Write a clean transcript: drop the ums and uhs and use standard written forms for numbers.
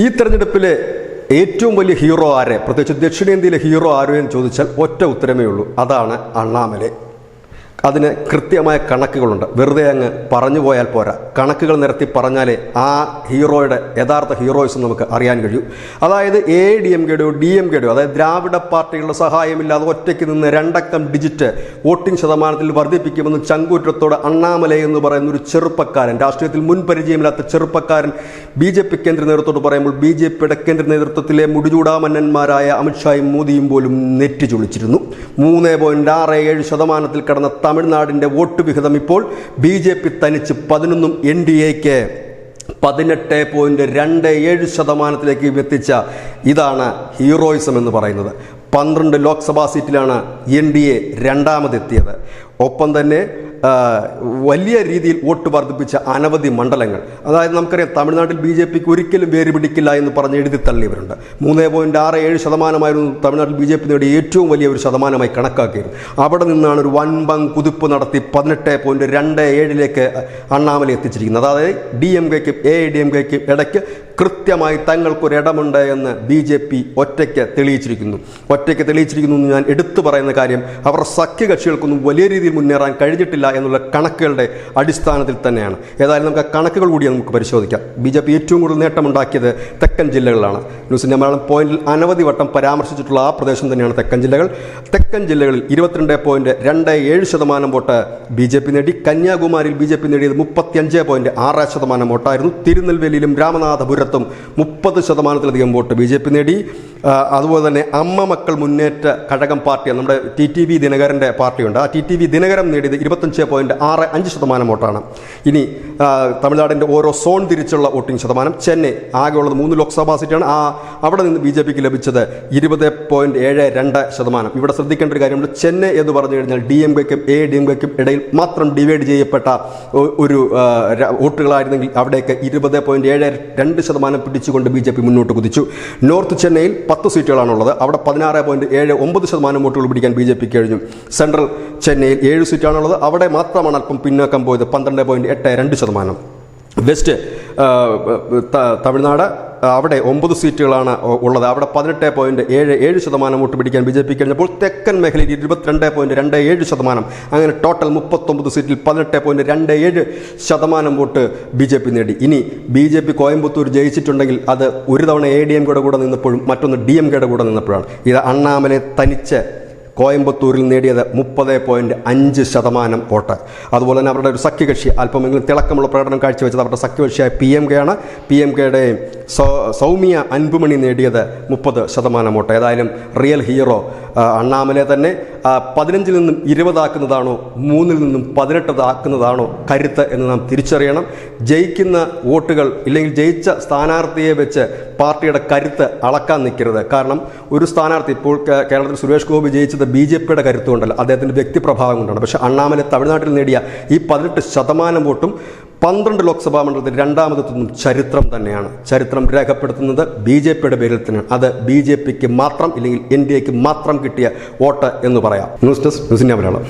ഈ തെരഞ്ഞെടുപ്പിലെ ഏറ്റവും വലിയ ഹീറോ ആരെ, പ്രത്യേകിച്ച് ദക്ഷിണേന്ത്യയിലെ ഹീറോ ആരോ എന്ന് ചോദിച്ചാൽ ഒറ്റ ഉത്തരമേ ഉള്ളൂ, അതാണ് അണ്ണാമലൈ. അതിന് കൃത്യമായ കണക്കുകളുണ്ട്. വെറുതെ അങ്ങ് പറഞ്ഞു പോയാൽ പോരാ, കണക്കുകൾ നിരത്തി പറഞ്ഞാലേ ആ ഹീറോയുടെ യഥാർത്ഥ ഹീറോയിസം നമുക്ക് അറിയാൻ കഴിയൂ. അതായത് ADMKയുടെയോ DMKയുടെയോ അതായത് ദ്രാവിഡ പാർട്ടികളുടെ സഹായമില്ലാതെ ഒറ്റയ്ക്ക് നിന്ന് 2 അക്കം ഡിജിറ്റ് വോട്ടിംഗ് ശതമാനത്തിൽ വർദ്ധിപ്പിക്കുമെന്ന് ചങ്കൂറ്റത്തോടെ അണ്ണാമലൈ എന്ന് പറയുന്ന ഒരു ചെറുപ്പക്കാരൻ, രാഷ്ട്രീയത്തിൽ മുൻപരിചയമില്ലാത്ത ചെറുപ്പക്കാരൻ BJP കേന്ദ്ര നേതൃത്വത്തോട് പറയുമ്പോൾ BJPയുടെ കേന്ദ്ര നേതൃത്വത്തിലെ മുടിചൂടാമന്നന്മാരായ അമിത്ഷായും മോദിയും പോലും നെറ്റി ചുളിച്ചിരുന്നു. 3.67% കടന്ന തമിഴ്നാടിൻ്റെ വോട്ട് വിഹിതം ഇപ്പോൾ BJP തനിച്ച് 11 NDAക്ക് 18.27% എത്തിച്ച ഇതാണ് ഹീറോയിസം എന്ന് പറയുന്നത്. 12 ലോക്സഭാ സീറ്റിലാണ് NDA രണ്ടാമതെത്തിയത്. ഒപ്പം തന്നെ വലിയ രീതിയിൽ വോട്ട് വർദ്ധിപ്പിച്ച അനവധി മണ്ഡലങ്ങൾ, അതായത് നമുക്കറിയാം തമിഴ്നാട്ടിൽ BJPക്ക് ഒരിക്കലും വേര് പിടിക്കില്ല എന്ന് പറഞ്ഞ് എഴുതി തള്ളിയവരുണ്ട്. 3.67% തമിഴ്നാട്ടിൽ BJP നേടിയ ഏറ്റവും വലിയ ഒരു ശതമാനമായി കണക്കാക്കിയിരുന്നു. അവിടെ നിന്നാണ് ഒരു വൻപം കുതിപ്പ് നടത്തി 18.27 അണ്ണാമലൈ എത്തിച്ചിരിക്കുന്നത്. അതായത് DMKയ്ക്കും ADMKയ്ക്കും ഇടയ്ക്ക് കൃത്യമായി തങ്ങൾക്കൊരിടമുണ്ട് എന്ന് BJP ഒറ്റയ്ക്ക് തെളിയിച്ചിരിക്കുന്നു എന്ന് ഞാൻ എടുത്തു പറയുന്ന കാര്യം, അവർ സഖ്യകക്ഷികൾക്കൊന്നും വലിയ രീതിയിൽ മുന്നേറാൻ കഴിഞ്ഞിട്ടില്ല എന്നുള്ള കണക്കുകളുടെ അടിസ്ഥാനത്തിൽ തന്നെയാണ്. ഏതായാലും നമുക്ക് ആ കണക്കുകൾ കൂടി നമുക്ക് പരിശോധിക്കാം. BJP ഏറ്റവും കൂടുതൽ നേട്ടമുണ്ടാക്കിയത് തെക്കൻ ജില്ലകളിലാണ്. ന്യൂസിൻ്റെ മലയാളം പോയിന്റിൽ അനവധി വട്ടം പരാമർശിച്ചിട്ടുള്ള ആ പ്രദേശം തന്നെയാണ് തെക്കൻ ജില്ലകൾ. തെക്കൻ ജില്ലകളിൽ 22.27% വോട്ട് BJP നേടി. കന്യാകുമാരിയിൽ BJP നേടിയത് 35.6% വോട്ടായിരുന്നു. തിരുനെൽവേലിയിലും രാമനാഥപുരത്തും 30%-ലധികം വോട്ട് BJP നേടി. അതുപോലെ തന്നെ അമ്മ മക്കൾ മുന്നേറ്റ കഴകം പാർട്ടി, നമ്മുടെ TTV ദിനകരൻ്റെ പാർട്ടിയുണ്ട്, ആ TTV ദിനകരം നേടിയത് 25.65% വോട്ടാണ്. ഇനി തമിഴ്നാടിൻ്റെ ഓരോ സോൺ തിരിച്ചുള്ള വോട്ടിംഗ് ശതമാനം, ചെന്നൈ ആകെയുള്ളത് 3 ലോക്സഭാ സീറ്റാണ്, അവിടെ നിന്ന് BJPക്ക് ലഭിച്ചത് 20.72%. ഇവിടെ ശ്രദ്ധിക്കേണ്ട ഒരു കാര്യമുണ്ട്, ചെന്നൈ എന്ന് പറഞ്ഞു കഴിഞ്ഞാൽ DMKയ്ക്കും ADMKയ്ക്കും ഇടയിൽ മാത്രം ഡിവൈഡ് ചെയ്യപ്പെട്ട ഒരു വോട്ടുകളായിരുന്നെങ്കിൽ അവിടേക്ക് 20.72% പിടിച്ചുകൊണ്ട് BJP മുന്നോട്ട് കുതിച്ചു. നോർത്ത് ചെന്നൈയിൽ 10 സീറ്റുകളാണുള്ളത്, അവിടെ 16.79% വോട്ടുകൾ പിടിക്കാൻ BJPക്ക് കഴിഞ്ഞു. സെൻട്രൽ ചെന്നൈയിൽ 7 സീറ്റാണുള്ളത്, അവിടെ മാത്രമാണ് അല്പം പിന്നോക്കം പോയത്, 12.82%. വെസ്റ്റ് തമിഴ്നാട്, അവിടെ 9 സീറ്റുകളാണ് ഉള്ളത്, അവിടെ 18.77% വോട്ട് പിടിക്കാൻ BJP കഴിഞ്ഞപ്പോൾ തെക്കൻ മേഖലയിൽ 22.27%. അങ്ങനെ ടോട്ടൽ 39 സീറ്റിൽ 18.27% വോട്ട് BJP നേടി. ഇനി BJP കോയമ്പത്തൂർ ജയിച്ചിട്ടുണ്ടെങ്കിൽ അത് ഒരു തവണ ADMKയുടെ കൂടെ നിന്നപ്പോഴും മറ്റൊന്ന് DMKയുടെ കൂടെ നിന്നപ്പോഴാണ്. ഇത് അണ്ണാമലൈ തനിച്ച് കോയമ്പത്തൂരിൽ നേടിയത് 30.5% വോട്ട്. അതുപോലെ തന്നെ അവരുടെ ഒരു സഖ്യകക്ഷി അല്പമെങ്കിലും തിളക്കമുള്ള പ്രകടനം കാഴ്ചവെച്ചത് അവരുടെ സഖ്യകക്ഷിയായ PMK ആണ്. PMKയുടെ സൗമ്യ അൻപുമണി നേടിയത് 30% വോട്ട്. ഏതായാലും റിയൽ ഹീറോ അണ്ണാമലൈ തന്നെ. 15 നിന്നും 20 ആക്കുന്നതാണോ 3 നിന്നും 18 ആക്കുന്നതാണോ കരുത്ത് എന്ന് നാം തിരിച്ചറിയണം. ജയിക്കുന്ന വോട്ടുകൾ ഇല്ലെങ്കിൽ ജയിച്ച സ്ഥാനാർത്ഥിയെ വെച്ച് പാർട്ടിയുടെ കരുത്ത് അളക്കാൻ നിൽക്കരുത്. കാരണം ഒരു സ്ഥാനാർത്ഥി, ഇപ്പോൾ കേരളത്തിൽ സുരേഷ് ഗോപി ജയിച്ചത് BJPയുടെ കരുത്തുകൊണ്ടല്ല, അദ്ദേഹത്തിൻ്റെ വ്യക്തിപ്രഭാവം കൊണ്ടാണ്. പക്ഷേ അണ്ണാമലൈ തമിഴ്നാട്ടിൽ നേടിയ ഈ 18% വോട്ടും 12 ലോക്സഭാ മണ്ഡലത്തിൽ രണ്ടാമതെത്തുന്നതും ചരിത്രം തന്നെയാണ്. ചരിത്രം രേഖപ്പെടുത്തുന്നത് BJPയുടെ പേരിൽ തന്നെയാണ്. അത് BJPക്ക് മാത്രം ഇല്ലെങ്കിൽ NDAക്ക് മാത്രം കിട്ടിയ വോട്ട് എന്ന് പറയാം. ന്യൂസ് ഡെസ്ക് ന്യൂസിൻ്റെ മലയാളം.